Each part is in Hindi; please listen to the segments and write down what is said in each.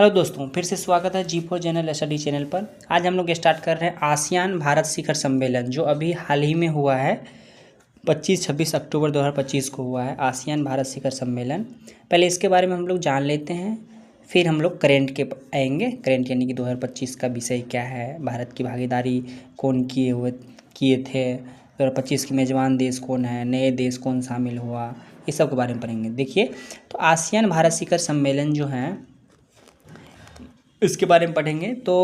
हेलो दोस्तों, फिर से स्वागत है G4 जनरल स्टडी चैनल पर। आज हम लोग स्टार्ट कर रहे हैं आसियान भारत शिखर सम्मेलन, जो अभी हाल ही में हुआ है। 25-26 अक्टूबर 2025 को हुआ है आसियान भारत शिखर सम्मेलन। पहले इसके बारे में हम लोग जान लेते हैं, फिर हम लोग करेंट के आएंगे। करेंट यानी कि 2025 का विषय क्या है, भारत की भागीदारी कौन किए थे, 2025 की मेज़बान देश कौन है, नए देश कौन शामिल हुआ, ये सब के बारे में पढ़ेंगे। देखिए, तो आसियान भारत शिखर सम्मेलन जो है इसके बारे में पढ़ेंगे। तो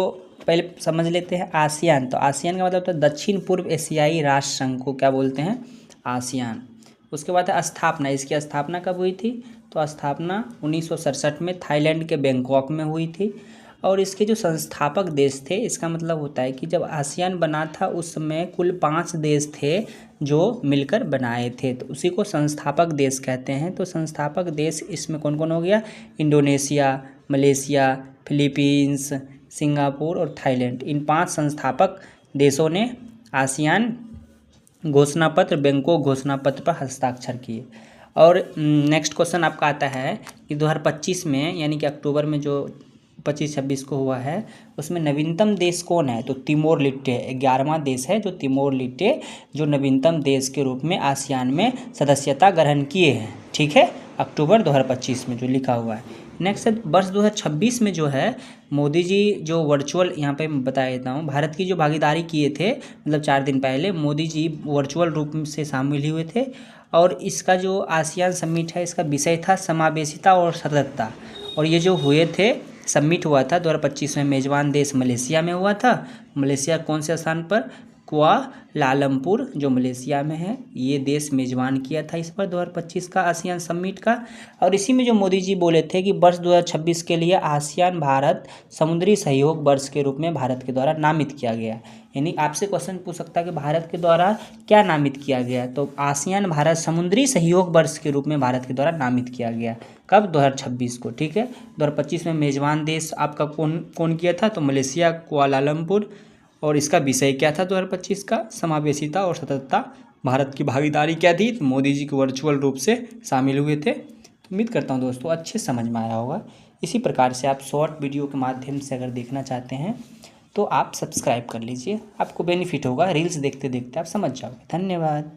पहले समझ लेते हैं आसियान। तो आसियान का मतलब होता है दक्षिण पूर्व एशियाई राष्ट्र संघ को क्या बोलते हैं, आसियान। उसके बाद है स्थापना। इसकी स्थापना कब हुई थी, तो स्थापना 1967 में थाईलैंड के बैंकॉक में हुई थी। और इसके जो संस्थापक देश थे, इसका मतलब होता है कि जब आसियान बना था उस समय कुल 5 देश थे जो मिलकर बनाए थे, तो उसी को संस्थापक देश कहते हैं। तो संस्थापक देश इसमें कौन कौन हो गया, इंडोनेशिया, मलेशिया, फिलीपींस, सिंगापुर और थाईलैंड। इन 5 संस्थापक देशों ने आसियान घोषणा पत्र, बैंकॉक घोषणा पत्र पर हस्ताक्षर किए। और नेक्स्ट क्वेश्चन आपका आता है कि 2025 में यानी कि अक्टूबर में जो 25-26 को हुआ है, उसमें नवीनतम देश कौन है, तो तिमोर लिट्टे 11वां देश है जो तिमोर लिट्टे जो नवीनतम देश के रूप में आसियान में सदस्यता ग्रहण किए हैं। ठीक है, अक्टूबर 2025 में जो लिखा हुआ है। नेक्स्ट वर्ष 2026 में जो है मोदी जी जो वर्चुअल, यहाँ पे बता देता हूँ, भारत की जो भागीदारी किए थे, मतलब 4 दिन पहले मोदी जी वर्चुअल रूप से शामिल हुए थे। और इसका जो आसियान समिट है, इसका विषय था समावेशिता और सततता। और ये जो हुए थे, समिट हुआ था 2025 में, मेज़बान देश मलेशिया में हुआ था। मलेशिया कौन से स्थान पर, कुआलालंपुर जो मलेशिया में है, ये देश मेज़बान किया था इस पर 2025 का आसियान समिट का। और इसी में जो मोदी जी बोले थे कि वर्ष 2026 के लिए आसियान भारत समुद्री सहयोग वर्ष के रूप में भारत के द्वारा नामित किया गया। यानी आपसे क्वेश्चन पूछ सकता है कि भारत के द्वारा क्या नामित किया गया, तो आसियान भारत समुद्री सहयोग वर्ष के रूप में भारत के द्वारा नामित किया गया। कब, 2026 को। ठीक है, 2025 में मेज़बान देश आपका कौन किया था, तो मलेशिया, कुआलालंपुर। और इसका विषय क्या था 2025 का, समावेशिता और सततता। भारत की भागीदारी क्या थी, तो मोदी जी को वर्चुअल रूप से शामिल हुए थे। तो उम्मीद करता हूँ दोस्तों अच्छे समझ में आया होगा। इसी प्रकार से आप शॉर्ट वीडियो के माध्यम से अगर देखना चाहते हैं तो आप सब्सक्राइब कर लीजिए, आपको बेनिफिट होगा। रील्स देखते देखते आप समझ जाओगे। धन्यवाद।